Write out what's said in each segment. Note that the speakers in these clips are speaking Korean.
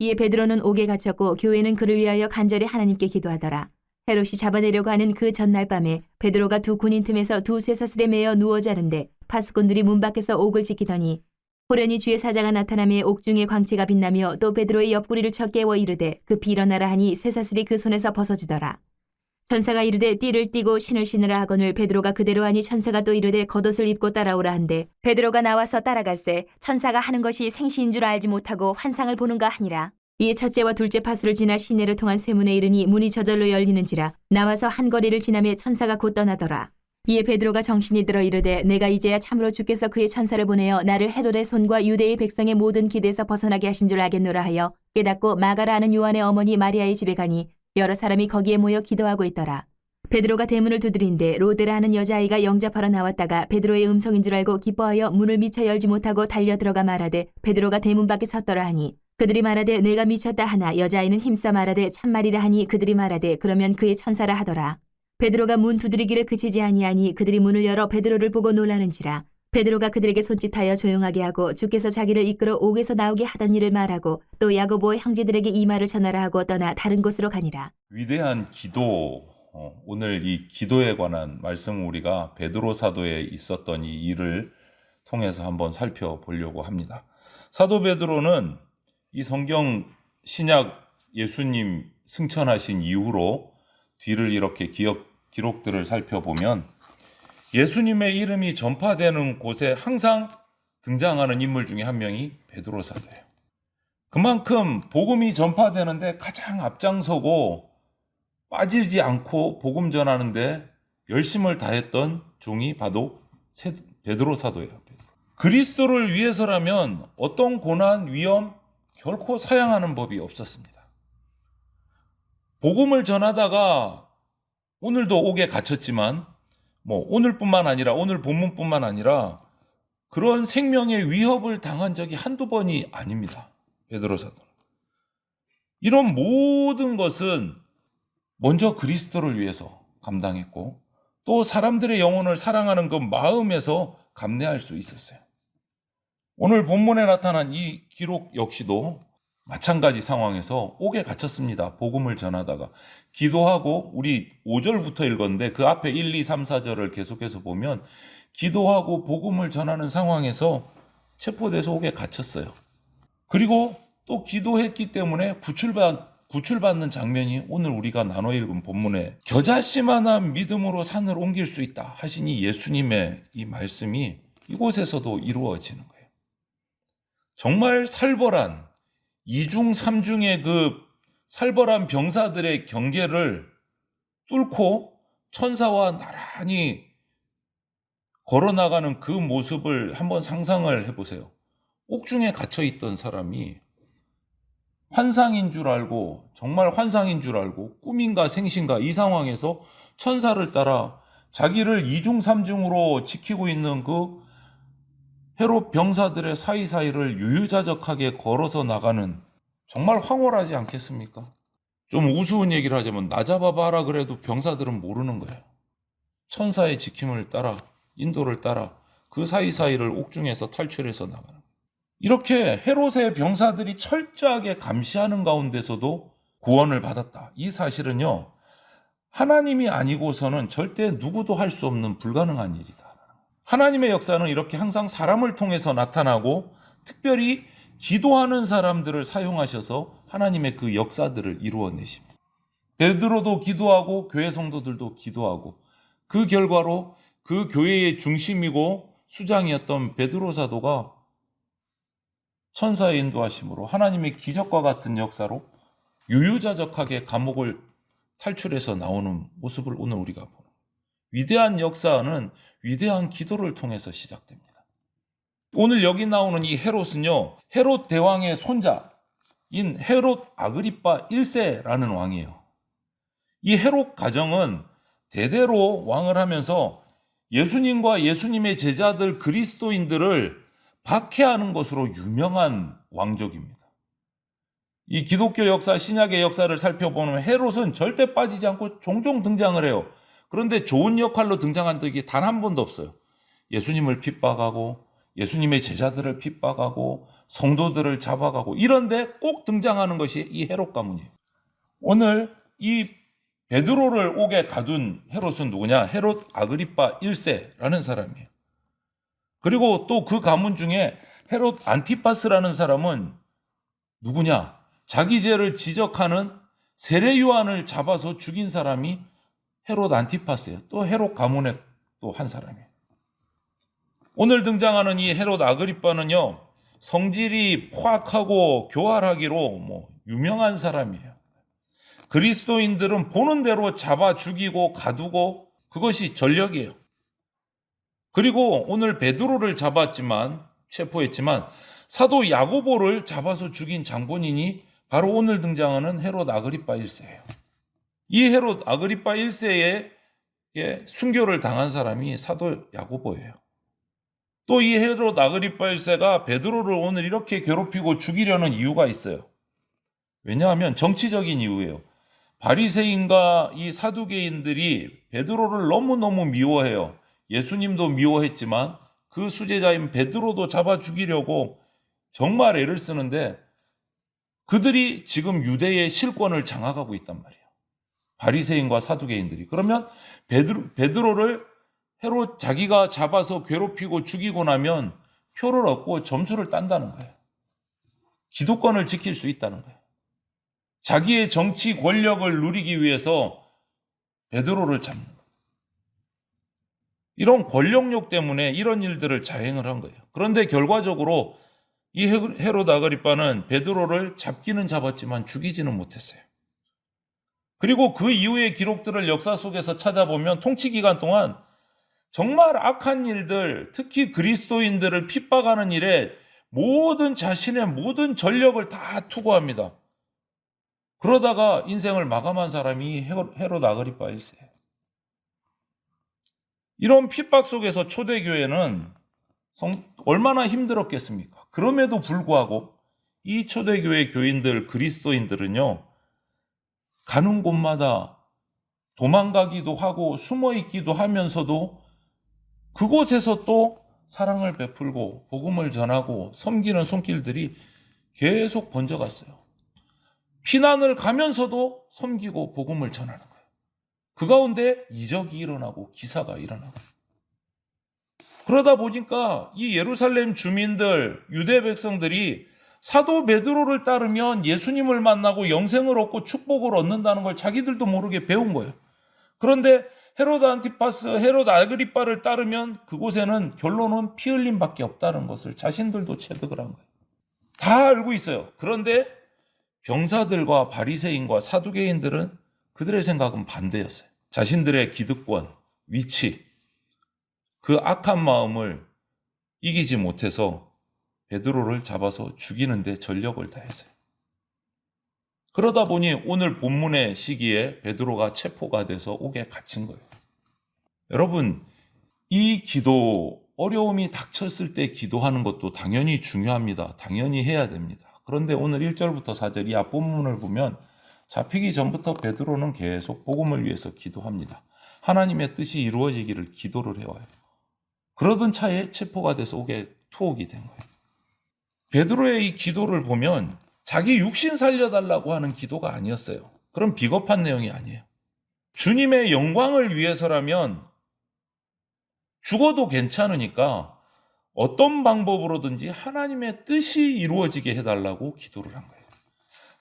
이에 베드로는 옥에 갇혔고 교회는 그를 위하여 간절히 하나님께 기도하더라. 헤롯이 잡아내려고 하는 그 전날 밤에 베드로가 두 군인 틈에서 두 쇠사슬에 매어 누워 자는데 파수꾼들이 문 밖에서 옥을 지키더니 호련히 주의 사자가 나타나며 옥중에 광채가 빛나며 또 베드로의 옆구리를 쳐 깨워 이르되 급히 일어나라 하니 쇠사슬이 그 손에서 벗어지더라. 천사가 이르되 띠를 띠고 신을 신으라 하거늘 베드로가 그대로 하니 천사가 또 이르되 겉옷을 입고 따라오라 한데 베드로가 나와서 따라갈새 천사가 하는 것이 생시인 줄 알지 못하고 환상을 보는가 하니라. 이에 첫째와 둘째 파수를 지나 시내를 통한 쇠문에 이르니 문이 저절로 열리는지라 나와서 한 거리를 지나며 천사가 곧 떠나더라. 이에 베드로가 정신이 들어 이르되 내가 이제야 참으로 주께서 그의 천사를 보내어 나를 헤롯의 손과 유대의 백성의 모든 기대에서 벗어나게 하신 줄 알겠노라 하여 깨닫고 마가라 하는 요한의 어머니 마리아의 집에 가니 여러 사람이 거기에 모여 기도하고 있더라. 베드로가 대문을 두드린데 로데라 하는 여자아이가 영접하러 나왔다가 베드로의 음성인 줄 알고 기뻐하여 문을 미처 열지 못하고 달려 들어가 말하되 베드로가 대문 밖에 섰더라 하니 그들이 말하되 내가 미쳤다 하나 여자아이는 힘써 말하되 참말이라 하니 그들이 말하되 그러면 그의 천사라 하더라. 베드로가 문 두드리기를 그치지 아니하니 그들이 문을 열어 베드로를 보고 놀라는지라. 베드로가 그들에게 손짓하여 조용하게 하고 주께서 자기를 이끌어 옥에서 나오게 하던 일을 말하고 또 야고보의 형제들에게 이 말을 전하라 하고 떠나 다른 곳으로 가니라. 위대한 기도, 오늘 이 기도에 관한 말씀을 우리가 베드로 사도에 있었던 이 일을 통해서 한번 살펴보려고 합니다. 사도 베드로는 이 성경 신약 예수님 승천하신 이후로 뒤를 이렇게 기록들을 살펴보면 예수님의 이름이 전파되는 곳에 항상 등장하는 인물 중에 한 명이 베드로 사도예요. 그만큼 복음이 전파되는데 가장 앞장서고 빠지지 않고 복음 전하는데 열심을 다했던 종이 바로 베드로 사도예요. 그리스도를 위해서라면 어떤 고난, 위험 결코 사양하는 법이 없었습니다. 복음을 전하다가 오늘도 옥에 갇혔지만 오늘뿐만 아니라 오늘 본문뿐만 아니라 그런 생명의 위협을 당한 적이 한두 번이 아닙니다. 베드로 사도는. 이런 모든 것은 먼저 그리스도를 위해서 감당했고 또 사람들의 영혼을 사랑하는 그 마음에서 감내할 수 있었어요. 오늘 본문에 나타난 이 기록 역시도 마찬가지 상황에서 옥에 갇혔습니다. 복음을 전하다가 기도하고 우리 5절부터 읽었는데 그 앞에 1, 2, 3, 4절을 계속해서 보면 기도하고 복음을 전하는 상황에서 체포돼서 옥에 갇혔어요. 그리고 또 기도했기 때문에 구출받는 장면이 오늘 우리가 나눠 읽은 본문에 겨자씨만한 믿음으로 산을 옮길 수 있다 하신 이 예수님의 이 말씀이 이곳에서도 이루어지는 거예요. 정말 살벌한 이중 삼중의 그 살벌한 병사들의 경계를 뚫고 천사와 나란히 걸어나가는 그 모습을 한번 상상을 해보세요. 옥중에 갇혀있던 사람이 환상인 줄 알고 정말 환상인 줄 알고 꿈인가 생신가 이 상황에서 천사를 따라 자기를 이중 삼중으로 지키고 있는 그 헤롯 병사들의 사이사이를 유유자적하게 걸어서 나가는 정말 황홀하지 않겠습니까? 좀 우스운 얘기를 하자면 나 잡아봐라 그래도 병사들은 모르는 거예요. 천사의 지킴을 따라 인도를 따라 그 사이사이를 옥중에서 탈출해서 나가는 거예요. 이렇게 헤롯의 병사들이 철저하게 감시하는 가운데서도 구원을 받았다. 이 사실은요. 하나님이 아니고서는 절대 누구도 할 수 없는 불가능한 일이다. 하나님의 역사는 이렇게 항상 사람을 통해서 나타나고 특별히 기도하는 사람들을 사용하셔서 하나님의 그 역사들을 이루어내십니다. 베드로도 기도하고 교회 성도들도 기도하고 그 결과로 그 교회의 중심이고 수장이었던 베드로 사도가 천사의 인도하심으로 하나님의 기적과 같은 역사로 유유자적하게 감옥을 탈출해서 나오는 모습을 오늘 우리가 보는 위대한 역사는 위대한 기도를 통해서 시작됩니다. 오늘 여기 나오는 이 헤롯은요, 헤롯 대왕의 손자인 헤롯 아그리파 1세라는 왕이에요. 이 헤롯 가정은 대대로 왕을 하면서 예수님과 예수님의 제자들 그리스도인들을 박해하는 것으로 유명한 왕족입니다. 이 기독교 역사, 신약의 역사를 살펴보면 헤롯은 절대 빠지지 않고 종종 등장을 해요. 그런데 좋은 역할로 등장한 적이 단 한 번도 없어요. 예수님을 핍박하고 예수님의 제자들을 핍박하고 성도들을 잡아가고 이런데 꼭 등장하는 것이 이 헤롯 가문이에요. 오늘 이 베드로를 옥에 가둔 헤롯은 누구냐? 헤롯 아그리파 1세라는 사람이에요. 그리고 또 그 가문 중에 헤롯 안티파스라는 사람은 누구냐? 자기 죄를 지적하는 세례 요한을 잡아서 죽인 사람이 헤롯 안티파스예요. 또 헤롯 가문의 또 한 사람이에요. 오늘 등장하는 이 헤롯 아그리파는요, 성질이 포악하고 교활하기로 유명한 사람이에요. 그리스도인들은 보는 대로 잡아 죽이고 가두고 그것이 전력이에요. 그리고 오늘 베드로를 체포했지만 사도 야고보를 잡아서 죽인 장본인이 바로 오늘 등장하는 헤롯 아그리파 1세예요. 이 헤롯 아그리파 1세에 순교를 당한 사람이 사도 야고보예요. 또 이 헤롯 아그리파 1세가 베드로를 오늘 이렇게 괴롭히고 죽이려는 이유가 있어요. 왜냐하면 정치적인 이유예요. 바리새인과 이 사두개인들이 베드로를 너무너무 미워해요. 예수님도 미워했지만 그 수제자인 베드로도 잡아 죽이려고 정말 애를 쓰는데 그들이 지금 유대의 실권을 장악하고 있단 말이에요. 바리새인과 사두개인들이. 그러면 베드로를 헤롯 자기가 잡아서 괴롭히고 죽이고 나면 표를 얻고 점수를 딴다는 거예요. 기득권을 지킬 수 있다는 거예요. 자기의 정치 권력을 누리기 위해서 베드로를 잡는 거예요. 이런 권력욕 때문에 이런 일들을 자행을 한 거예요. 그런데 결과적으로 이 헤롯 아그리파는 베드로를 잡기는 잡았지만 죽이지는 못했어요. 그리고 그 이후의 기록들을 역사 속에서 찾아보면 통치 기간 동안 정말 악한 일들, 특히 그리스도인들을 핍박하는 일에 자신의 모든 전력을 다 투구합니다. 그러다가 인생을 마감한 사람이 헤롯 아그리파 1세예요. 이런 핍박 속에서 초대교회는 얼마나 힘들었겠습니까? 그럼에도 불구하고 이 초대교회 교인들, 그리스도인들은요, 가는 곳마다 도망가기도 하고 숨어 있기도 하면서도 그곳에서 또 사랑을 베풀고 복음을 전하고 섬기는 손길들이 계속 번져갔어요. 피난을 가면서도 섬기고 복음을 전하는 거예요. 그 가운데 이적이 일어나고 기사가 일어나고. 그러다 보니까 이 예루살렘 주민들, 유대 백성들이 사도 베드로를 따르면 예수님을 만나고 영생을 얻고 축복을 얻는다는 걸 자기들도 모르게 배운 거예요. 그런데 헤롯 안티파스, 헤롯 아그리파를 따르면 그곳에는 결론은 피 흘림밖에 없다는 것을 자신들도 체득을 한 거예요. 다 알고 있어요. 그런데 병사들과 바리새인과 사두개인들은 그들의 생각은 반대였어요. 자신들의 기득권, 위치, 그 악한 마음을 이기지 못해서 베드로를 잡아서 죽이는데 전력을 다했어요. 그러다 보니 오늘 본문의 시기에 베드로가 체포가 돼서 옥에 갇힌 거예요. 여러분, 이 기도, 어려움이 닥쳤을 때 기도하는 것도 당연히 중요합니다. 당연히 해야 됩니다. 그런데 오늘 1절부터 4절 이 앞본문을 보면 잡히기 전부터 베드로는 계속 복음을 위해서 기도합니다. 하나님의 뜻이 이루어지기를 기도를 해와요. 그러던 차에 체포가 돼서 옥에 투옥이 된 거예요. 베드로의 이 기도를 보면 자기 육신 살려달라고 하는 기도가 아니었어요. 그런 비겁한 내용이 아니에요. 주님의 영광을 위해서라면 죽어도 괜찮으니까 어떤 방법으로든지 하나님의 뜻이 이루어지게 해달라고 기도를 한 거예요.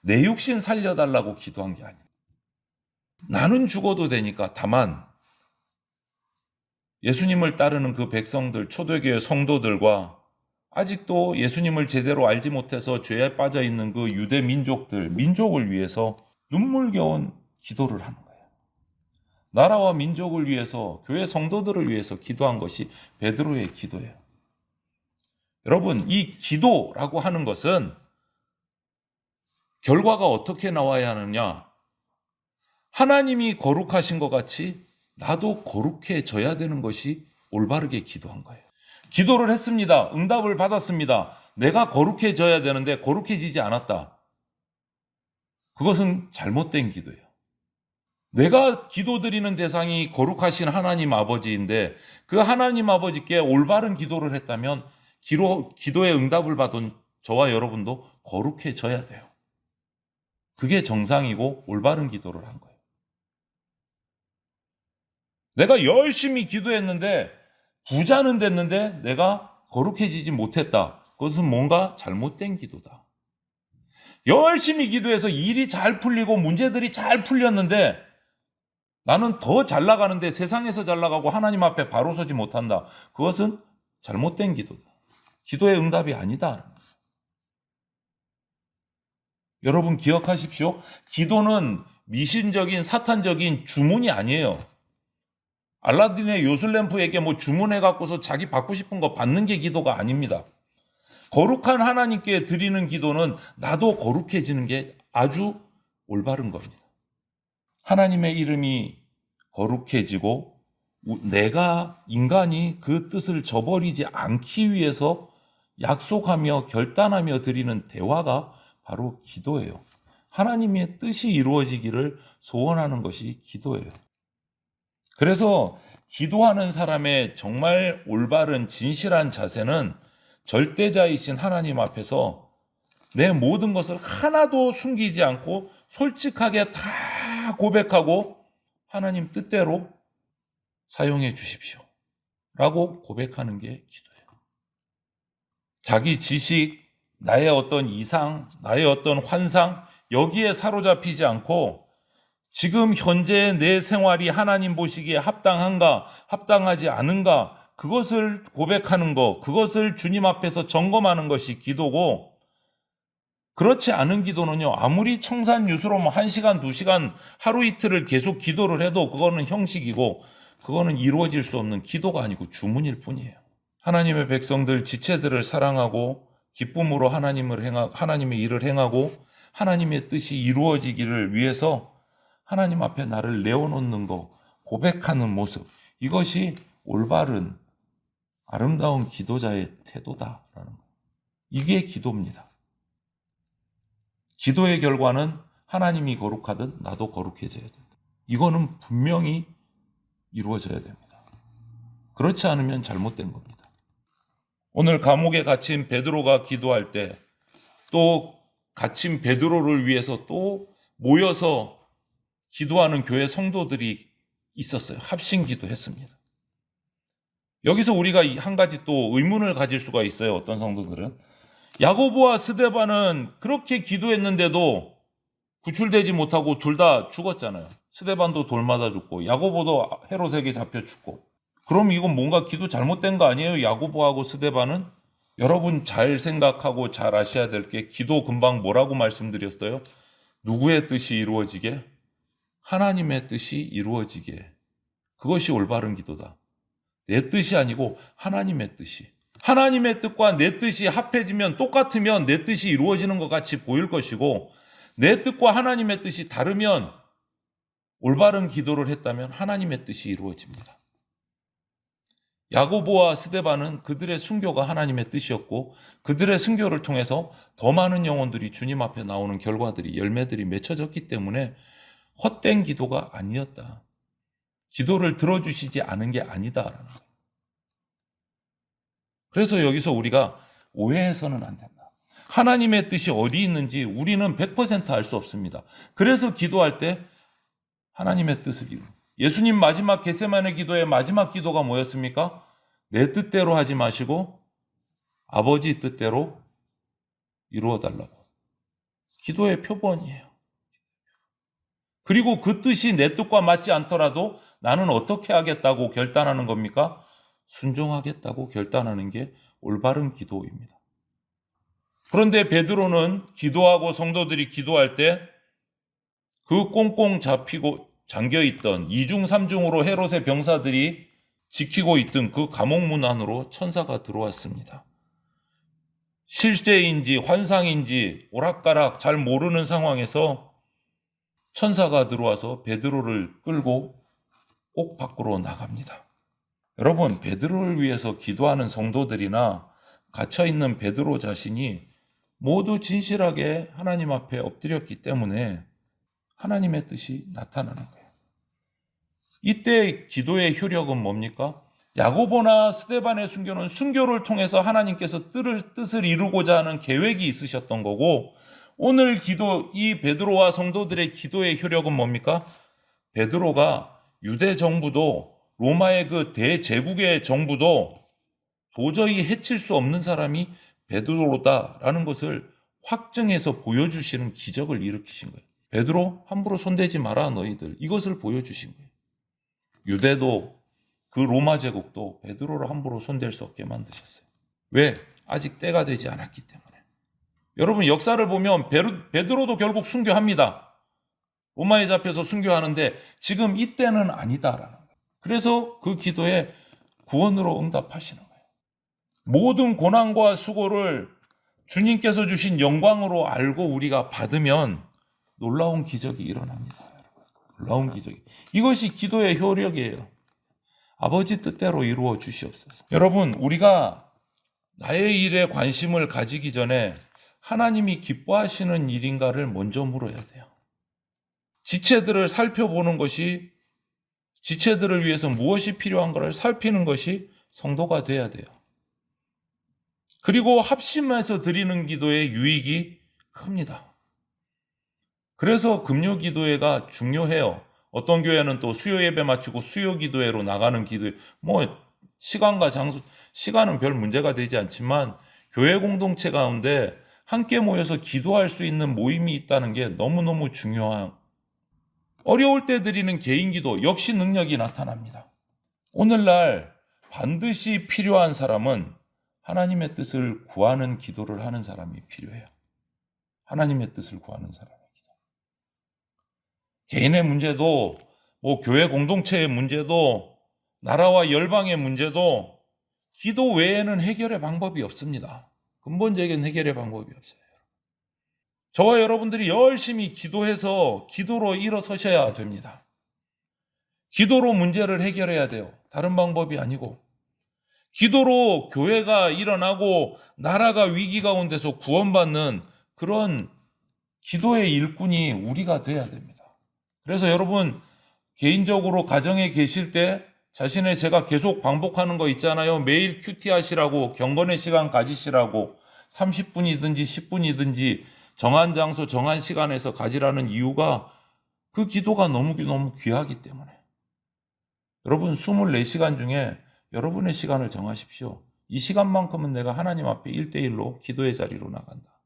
내 육신 살려달라고 기도한 게 아니에요. 나는 죽어도 되니까. 다만 예수님을 따르는 그 백성들, 초대교회 성도들과 아직도 예수님을 제대로 알지 못해서 죄에 빠져 있는 그 유대 민족을 위해서 눈물겨운 기도를 하는 거예요. 나라와 민족을 위해서, 교회 성도들을 위해서 기도한 것이 베드로의 기도예요. 여러분, 이 기도라고 하는 것은 결과가 어떻게 나와야 하느냐? 하나님이 거룩하신 것 같이 나도 거룩해져야 되는 것이 올바르게 기도한 거예요. 기도를 했습니다. 응답을 받았습니다. 내가 거룩해져야 되는데 거룩해지지 않았다. 그것은 잘못된 기도예요. 내가 기도드리는 대상이 거룩하신 하나님 아버지인데 그 하나님 아버지께 올바른 기도를 했다면 기도의 응답을 받은 저와 여러분도 거룩해져야 돼요. 그게 정상이고 올바른 기도를 한 거예요. 내가 열심히 기도했는데 부자는 됐는데 내가 거룩해지지 못했다. 그것은 뭔가 잘못된 기도다. 열심히 기도해서 일이 잘 풀리고 문제들이 잘 풀렸는데 나는 더 잘 나가는데 세상에서 잘 나가고 하나님 앞에 바로 서지 못한다. 그것은 잘못된 기도다. 기도의 응답이 아니다. 여러분 기억하십시오. 기도는 미신적인 사탄적인 주문이 아니에요. 알라딘의 요술램프에게 뭐 주문해 갖고서 자기 받고 싶은 거 받는 게 기도가 아닙니다. 거룩한 하나님께 드리는 기도는 나도 거룩해지는 게 아주 올바른 겁니다. 하나님의 이름이 거룩해지고 내가 인간이 그 뜻을 저버리지 않기 위해서 약속하며 결단하며 드리는 대화가 바로 기도예요. 하나님의 뜻이 이루어지기를 소원하는 것이 기도예요. 그래서 기도하는 사람의 정말 올바른 진실한 자세는 절대자이신 하나님 앞에서 내 모든 것을 하나도 숨기지 않고 솔직하게 다 고백하고 하나님 뜻대로 사용해 주십시오 라고 고백하는 게 기도예요. 자기 지식, 나의 어떤 이상, 나의 어떤 환상 여기에 사로잡히지 않고 지금 현재 내 생활이 하나님 보시기에 합당한가, 합당하지 않은가 그것을 고백하는 것, 그것을 주님 앞에서 점검하는 것이 기도고 그렇지 않은 기도는요. 아무리 청산유수로 1시간, 2시간, 하루 이틀을 계속 기도를 해도 그거는 형식이고 그거는 이루어질 수 없는 기도가 아니고 주문일 뿐이에요. 하나님의 백성들, 지체들을 사랑하고 기쁨으로 하나님의 일을 행하고 하나님의 뜻이 이루어지기를 위해서 하나님 앞에 나를 내어놓는 거, 고백하는 모습 이것이 올바른 아름다운 기도자의 태도다라는 거예요. 이게 기도입니다. 기도의 결과는 하나님이 거룩하듯 나도 거룩해져야 된다. 이거는 분명히 이루어져야 됩니다. 그렇지 않으면 잘못된 겁니다. 오늘 감옥에 갇힌 베드로가 기도할 때 또 갇힌 베드로를 위해서 또 모여서 기도하는 교회 성도들이 있었어요. 합심 기도했습니다. 여기서 우리가 한 가지 또 의문을 가질 수가 있어요. 어떤 성도들은 야고보와 스데반은 그렇게 기도했는데도 구출되지 못하고 둘 다 죽었잖아요. 스데반도 돌 맞아 죽고 야고보도 헤롯에게 잡혀 죽고. 그럼 이건 뭔가 기도 잘못된 거 아니에요? 야고보하고 스데반은? 여러분 잘 생각하고 잘 아셔야 될 게 기도 금방 뭐라고 말씀드렸어요? 누구의 뜻이 이루어지게? 하나님의 뜻이 이루어지게. 그것이 올바른 기도다. 내 뜻이 아니고 하나님의 뜻이. 하나님의 뜻과 내 뜻이 합해지면 똑같으면 내 뜻이 이루어지는 것 같이 보일 것이고 내 뜻과 하나님의 뜻이 다르면 올바른 기도를 했다면 하나님의 뜻이 이루어집니다. 야고보와 스데반은 그들의 순교가 하나님의 뜻이었고 그들의 순교를 통해서 더 많은 영혼들이 주님 앞에 나오는 결과들이 열매들이 맺혀졌기 때문에 헛된 기도가 아니었다. 기도를 들어주시지 않은 게 아니다라는 거예요. 그래서 여기서 우리가 오해해서는 안 된다. 하나님의 뜻이 어디 있는지 우리는 100% 알 수 없습니다. 그래서 기도할 때 하나님의 뜻을 이루. 예수님 마지막 겟세마네 기도의 마지막 기도가 뭐였습니까? 내 뜻대로 하지 마시고 아버지 뜻대로 이루어 달라고. 기도의 표본이에요. 그리고 그 뜻이 내 뜻과 맞지 않더라도 나는 어떻게 하겠다고 결단하는 겁니까? 순종하겠다고 결단하는 게 올바른 기도입니다. 그런데 베드로는 기도하고 성도들이 기도할 때 그 꽁꽁 잡히고 잠겨있던 2중 3중으로 헤롯의 병사들이 지키고 있던 그 감옥문 안으로 천사가 들어왔습니다. 실제인지 환상인지 오락가락 잘 모르는 상황에서 천사가 들어와서 베드로를 끌고 옥 밖으로 나갑니다. 여러분, 베드로를 위해서 기도하는 성도들이나 갇혀있는 베드로 자신이 모두 진실하게 하나님 앞에 엎드렸기 때문에 하나님의 뜻이 나타나는 거예요. 이때 기도의 효력은 뭡니까? 야고보나 스데반의 순교는 순교를 통해서 하나님께서 뜻을 이루고자 하는 계획이 있으셨던 거고, 오늘 기도, 이 베드로와 성도들의 기도의 효력은 뭡니까? 베드로가 유대 정부도 로마의 그 대제국의 정부도 도저히 해칠 수 없는 사람이 베드로다라는 것을 확증해서 보여주시는 기적을 일으키신 거예요. 베드로 함부로 손대지 마라 너희들, 이것을 보여주신 거예요. 유대도 그 로마 제국도 베드로를 함부로 손댈 수 없게 만드셨어요. 왜? 아직 때가 되지 않았기 때문에. 여러분, 역사를 보면 베드로도 결국 순교합니다. 로마에 잡혀서 순교하는데 지금 이때는 아니다라는 거예요. 그래서 그 기도에 구원으로 응답하시는 거예요. 모든 고난과 수고를 주님께서 주신 영광으로 알고 우리가 받으면 놀라운 기적이 일어납니다. 놀라운 기적이. 이것이 기도의 효력이에요. 아버지 뜻대로 이루어 주시옵소서. 여러분, 우리가 나의 일에 관심을 가지기 전에 하나님이 기뻐하시는 일인가를 먼저 물어야 돼요. 지체들을 살펴보는 것이, 지체들을 위해서 무엇이 필요한가를 살피는 것이 성도가 돼야 돼요. 그리고 합심해서 드리는 기도의 유익이 큽니다. 그래서 금요 기도회가 중요해요. 어떤 교회는 또 수요 예배 마치고 수요 기도회로 나가는 기도회, 시간과 장소, 시간은 별 문제가 되지 않지만 교회 공동체 가운데 함께 모여서 기도할 수 있는 모임이 있다는 게 너무너무 중요한, 어려울 때 드리는 개인 기도 역시 능력이 나타납니다. 오늘날 반드시 필요한 사람은 하나님의 뜻을 구하는 기도를 하는 사람이 필요해요. 하나님의 뜻을 구하는 사람의 기도. 개인의 문제도, 교회 공동체의 문제도, 나라와 열방의 문제도 기도 외에는 해결의 방법이 없습니다. 근본적인 해결의 방법이 없어요. 저와 여러분들이 열심히 기도해서 기도로 일어서셔야 됩니다. 기도로 문제를 해결해야 돼요. 다른 방법이 아니고. 기도로 교회가 일어나고 나라가 위기 가운데서 구원받는 그런 기도의 일꾼이 우리가 돼야 됩니다. 그래서 여러분, 개인적으로 가정에 계실 때 자신의, 제가 계속 반복하는 거 있잖아요. 매일 큐티 하시라고, 경건의 시간 가지시라고, 30분이든지 10분이든지 정한 장소, 정한 시간에서 가지라는 이유가 그 기도가 너무 귀하기 때문에. 여러분, 24시간 중에 여러분의 시간을 정하십시오. 이 시간만큼은 내가 하나님 앞에 1대1로 기도의 자리로 나간다.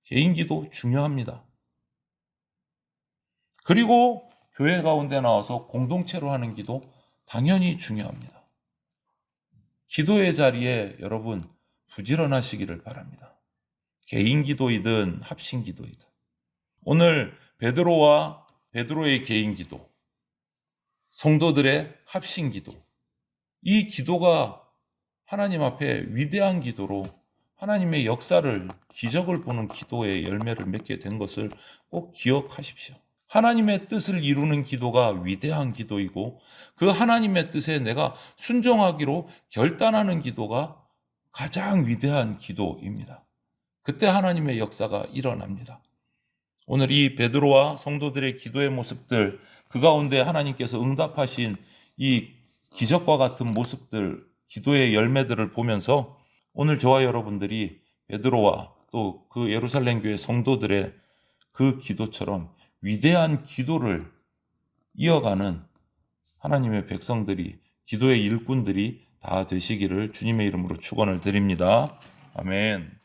개인 기도 중요합니다. 그리고 교회 가운데 나와서 공동체로 하는 기도 당연히 중요합니다. 기도의 자리에 여러분 부지런하시기를 바랍니다. 개인 기도이든 합심 기도이든. 오늘 베드로와 베드로의 개인 기도, 성도들의 합심 기도, 이 기도가 하나님 앞에 위대한 기도로 하나님의 역사를, 기적을 보는 기도의 열매를 맺게 된 것을 꼭 기억하십시오. 하나님의 뜻을 이루는 기도가 위대한 기도이고, 그 하나님의 뜻에 내가 순종하기로 결단하는 기도가 가장 위대한 기도입니다. 그때 하나님의 역사가 일어납니다. 오늘 이 베드로와 성도들의 기도의 모습들, 그 가운데 하나님께서 응답하신 이 기적과 같은 모습들, 기도의 열매들을 보면서 오늘 저와 여러분들이 베드로와 또 그 예루살렘 교회 성도들의 그 기도처럼 위대한 기도를 이어가는 하나님의 백성들이, 기도의 일꾼들이 다 되시기를 주님의 이름으로 축원을 드립니다. 아멘.